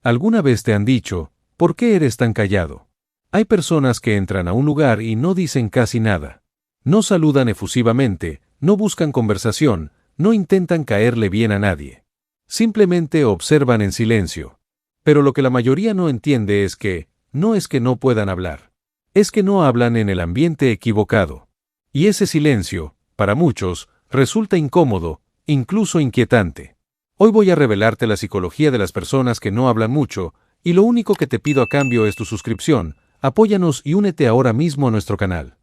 ¿Alguna vez te han dicho, ¿por qué eres tan callado? Hay personas que entran a un lugar y no dicen casi nada. No saludan efusivamente, no buscan conversación, no intentan caerle bien a nadie. Simplemente observan en silencio. Pero lo que la mayoría no entiende es que no puedan hablar. Es que no hablan en el ambiente equivocado. Y ese silencio, para muchos, resulta incómodo, incluso inquietante. Hoy voy a revelarte la psicología de las personas que no hablan mucho, y lo único que te pido a cambio es tu suscripción. Apóyanos y únete ahora mismo a nuestro canal.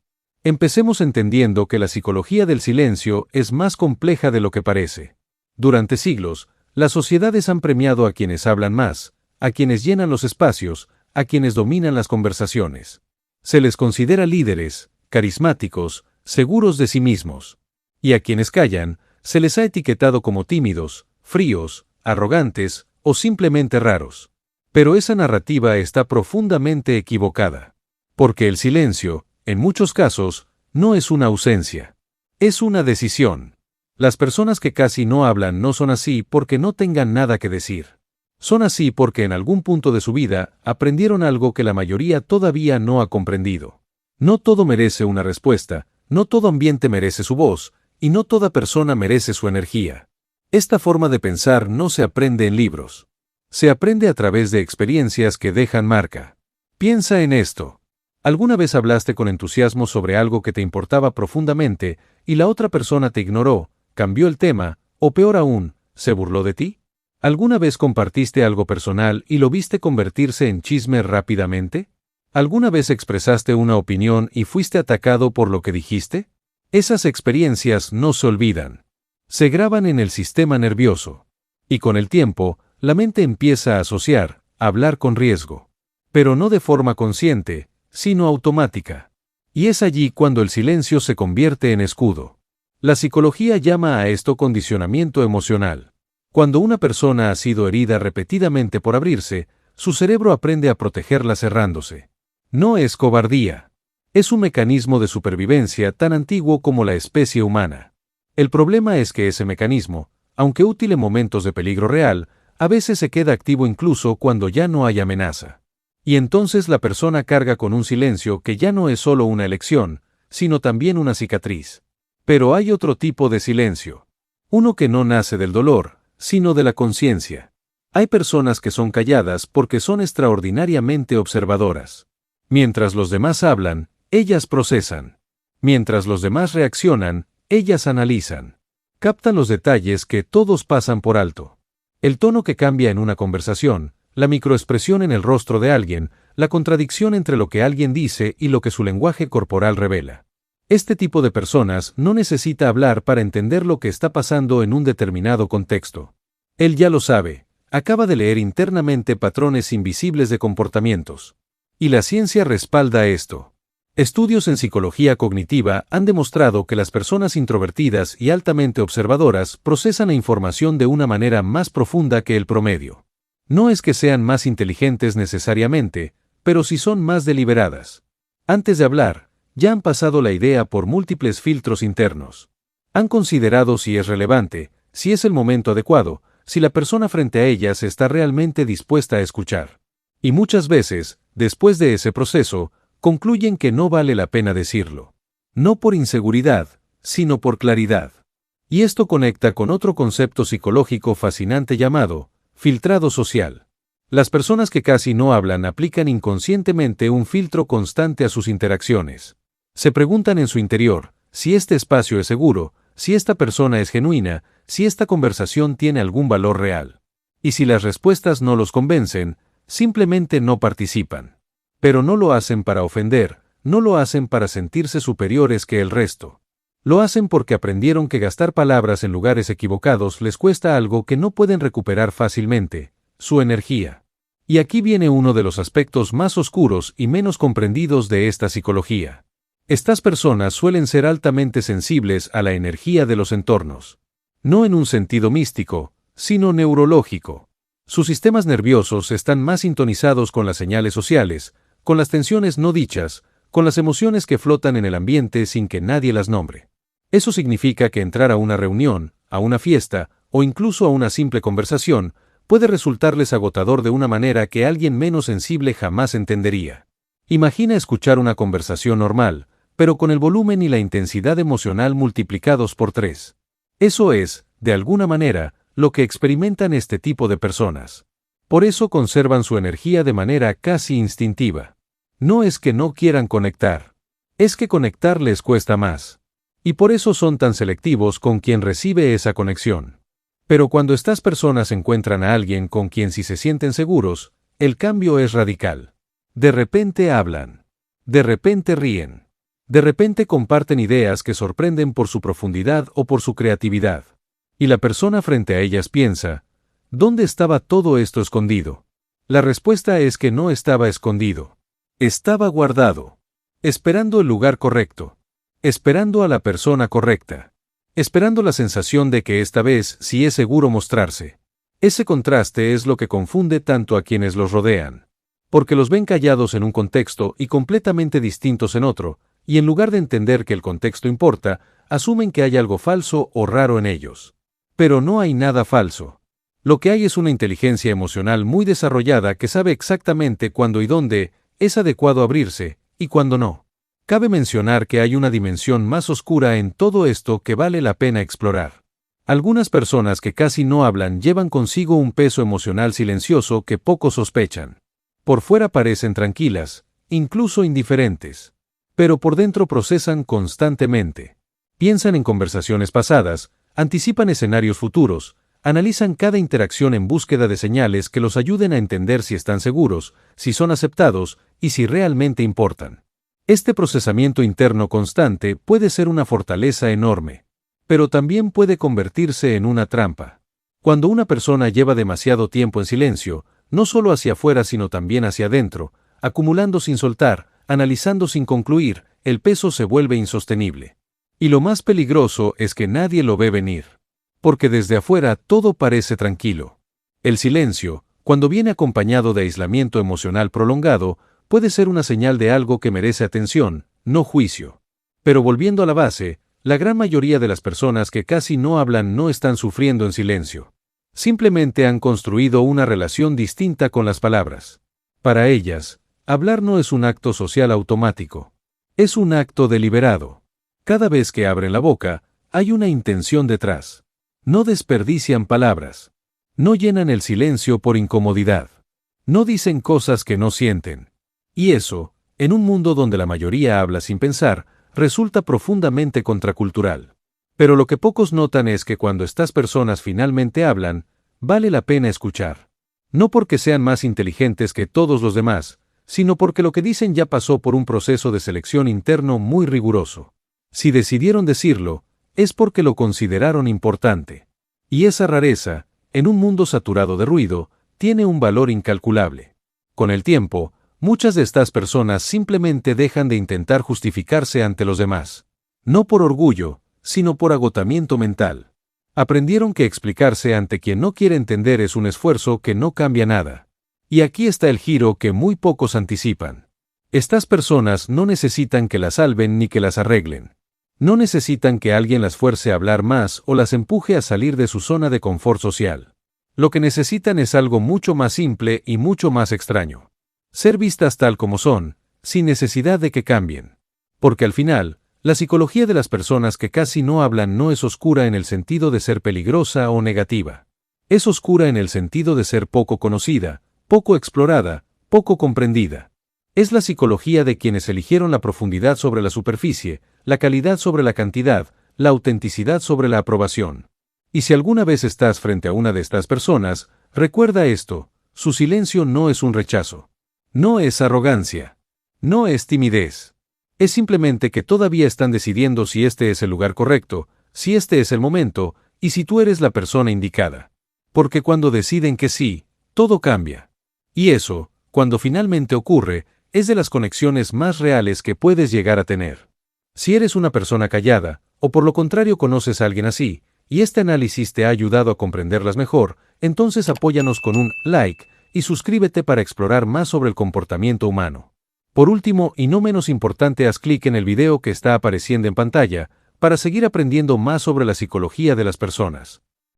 Empecemos entendiendo que la psicología del silencio es más compleja de lo que parece. Durante siglos, las sociedades han premiado a quienes hablan más, a quienes llenan los espacios, a quienes dominan las conversaciones. Se les considera líderes, carismáticos, seguros de sí mismos. Y a quienes callan, se les ha etiquetado como tímidos, fríos, arrogantes o simplemente raros. Pero esa narrativa está profundamente equivocada. Porque el silencio, en muchos casos, no es una ausencia. Es una decisión. Las personas que casi no hablan no son así porque no tengan nada que decir. Son así porque en algún punto de su vida aprendieron algo que la mayoría todavía no ha comprendido. No todo merece una respuesta, no todo ambiente merece su voz, y no toda persona merece su energía. Esta forma de pensar no se aprende en libros. Se aprende a través de experiencias que dejan marca. Piensa en esto. ¿Alguna vez hablaste con entusiasmo sobre algo que te importaba profundamente y la otra persona te ignoró, cambió el tema, o peor aún, se burló de ti? ¿Alguna vez compartiste algo personal y lo viste convertirse en chisme rápidamente? ¿Alguna vez expresaste una opinión y fuiste atacado por lo que dijiste? Esas experiencias no se olvidan. Se graban en el sistema nervioso. Y con el tiempo, la mente empieza a asociar, a hablar con riesgo. Pero no de forma consciente, sino automática. Y es allí cuando el silencio se convierte en escudo. La psicología llama a esto condicionamiento emocional. Cuando una persona ha sido herida repetidamente por abrirse, su cerebro aprende a protegerla cerrándose. No es cobardía. Es un mecanismo de supervivencia tan antiguo como la especie humana. El problema es que ese mecanismo, aunque útil en momentos de peligro real, a veces se queda activo incluso cuando ya no hay amenaza. Y entonces la persona carga con un silencio que ya no es solo una elección, sino también una cicatriz. Pero hay otro tipo de silencio. Uno que no nace del dolor, sino de la conciencia. Hay personas que son calladas porque son extraordinariamente observadoras. Mientras los demás hablan, ellas procesan. Mientras los demás reaccionan, ellas analizan. Captan los detalles que todos pasan por alto. El tono que cambia en una conversación, la microexpresión en el rostro de alguien, la contradicción entre lo que alguien dice y lo que su lenguaje corporal revela. Este tipo de personas no necesita hablar para entender lo que está pasando en un determinado contexto. Él ya lo sabe, acaba de leer internamente patrones invisibles de comportamientos. Y la ciencia respalda esto. Estudios en psicología cognitiva han demostrado que las personas introvertidas y altamente observadoras procesan la información de una manera más profunda que el promedio. No es que sean más inteligentes necesariamente, pero sí son más deliberadas. Antes de hablar, ya han pasado la idea por múltiples filtros internos. Han considerado si es relevante, si es el momento adecuado, si la persona frente a ellas está realmente dispuesta a escuchar. Y muchas veces, después de ese proceso, concluyen que no vale la pena decirlo. No por inseguridad, sino por claridad. Y esto conecta con otro concepto psicológico fascinante llamado filtrado social. Las personas que casi no hablan aplican inconscientemente un filtro constante a sus interacciones. Se preguntan en su interior si este espacio es seguro, si esta persona es genuina, si esta conversación tiene algún valor real. Y si las respuestas no los convencen, simplemente no participan. Pero no lo hacen para ofender, no lo hacen para sentirse superiores que el resto. Lo hacen porque aprendieron que gastar palabras en lugares equivocados les cuesta algo que no pueden recuperar fácilmente, su energía. Y aquí viene uno de los aspectos más oscuros y menos comprendidos de esta psicología. Estas personas suelen ser altamente sensibles a la energía de los entornos. No en un sentido místico, sino neurológico. Sus sistemas nerviosos están más sintonizados con las señales sociales, con las tensiones no dichas, con las emociones que flotan en el ambiente sin que nadie las nombre. Eso significa que entrar a una reunión, a una fiesta, o incluso a una simple conversación, puede resultarles agotador de una manera que alguien menos sensible jamás entendería. Imagina escuchar una conversación normal, pero con el volumen y la intensidad emocional multiplicados por 3. Eso es, de alguna manera, lo que experimentan este tipo de personas. Por eso conservan su energía de manera casi instintiva. No es que no quieran conectar. Es que conectar les cuesta más. Y por eso son tan selectivos con quien recibe esa conexión. Pero cuando estas personas encuentran a alguien con quien sí se sienten seguros, el cambio es radical. De repente hablan. De repente ríen. De repente comparten ideas que sorprenden por su profundidad o por su creatividad. Y la persona frente a ellas piensa, ¿dónde estaba todo esto escondido? La respuesta es que no estaba escondido. Estaba guardado. Esperando el lugar correcto. Esperando a la persona correcta. Esperando la sensación de que esta vez sí es seguro mostrarse. Ese contraste es lo que confunde tanto a quienes los rodean. Porque los ven callados en un contexto y completamente distintos en otro, y en lugar de entender que el contexto importa, asumen que hay algo falso o raro en ellos. Pero no hay nada falso. Lo que hay es una inteligencia emocional muy desarrollada que sabe exactamente cuándo y dónde es adecuado abrirse, y cuándo no. Cabe mencionar que hay una dimensión más oscura en todo esto que vale la pena explorar. Algunas personas que casi no hablan llevan consigo un peso emocional silencioso que pocos sospechan. Por fuera parecen tranquilas, incluso indiferentes. Pero por dentro procesan constantemente. Piensan en conversaciones pasadas, anticipan escenarios futuros, analizan cada interacción en búsqueda de señales que los ayuden a entender si están seguros, si son aceptados y si realmente importan. Este procesamiento interno constante puede ser una fortaleza enorme, pero también puede convertirse en una trampa. Cuando una persona lleva demasiado tiempo en silencio, no solo hacia afuera sino también hacia adentro, acumulando sin soltar, analizando sin concluir, el peso se vuelve insostenible. Y lo más peligroso es que nadie lo ve venir. Porque desde afuera todo parece tranquilo. El silencio, cuando viene acompañado de aislamiento emocional prolongado, puede ser una señal de algo que merece atención, no juicio. Pero volviendo a la base, la gran mayoría de las personas que casi no hablan no están sufriendo en silencio. Simplemente han construido una relación distinta con las palabras. Para ellas, hablar no es un acto social automático. Es un acto deliberado. Cada vez que abren la boca, hay una intención detrás. No desperdician palabras. No llenan el silencio por incomodidad. No dicen cosas que no sienten. Y eso, en un mundo donde la mayoría habla sin pensar, resulta profundamente contracultural. Pero lo que pocos notan es que cuando estas personas finalmente hablan, vale la pena escuchar. No porque sean más inteligentes que todos los demás, sino porque lo que dicen ya pasó por un proceso de selección interno muy riguroso. Si decidieron decirlo, es porque lo consideraron importante. Y esa rareza, en un mundo saturado de ruido, tiene un valor incalculable. Con el tiempo, muchas de estas personas simplemente dejan de intentar justificarse ante los demás. No por orgullo, sino por agotamiento mental. Aprendieron que explicarse ante quien no quiere entender es un esfuerzo que no cambia nada. Y aquí está el giro que muy pocos anticipan. Estas personas no necesitan que las salven ni que las arreglen. No necesitan que alguien las fuerce a hablar más o las empuje a salir de su zona de confort social. Lo que necesitan es algo mucho más simple y mucho más extraño. Ser vistas tal como son, sin necesidad de que cambien. Porque al final, la psicología de las personas que casi no hablan no es oscura en el sentido de ser peligrosa o negativa. Es oscura en el sentido de ser poco conocida, poco explorada, poco comprendida. Es la psicología de quienes eligieron la profundidad sobre la superficie, la calidad sobre la cantidad, la autenticidad sobre la aprobación. Y si alguna vez estás frente a una de estas personas, recuerda esto: su silencio no es un rechazo. No es arrogancia. No es timidez. Es simplemente que todavía están decidiendo si este es el lugar correcto, si este es el momento, y si tú eres la persona indicada. Porque cuando deciden que sí, todo cambia. Y eso, cuando finalmente ocurre, es de las conexiones más reales que puedes llegar a tener. Si eres una persona callada, o por lo contrario conoces a alguien así, y este análisis te ha ayudado a comprenderlas mejor, entonces apóyanos con un like y suscríbete para explorar más sobre el comportamiento humano. Por último, y no menos importante, haz clic en el video que está apareciendo en pantalla para seguir aprendiendo más sobre la psicología de las personas.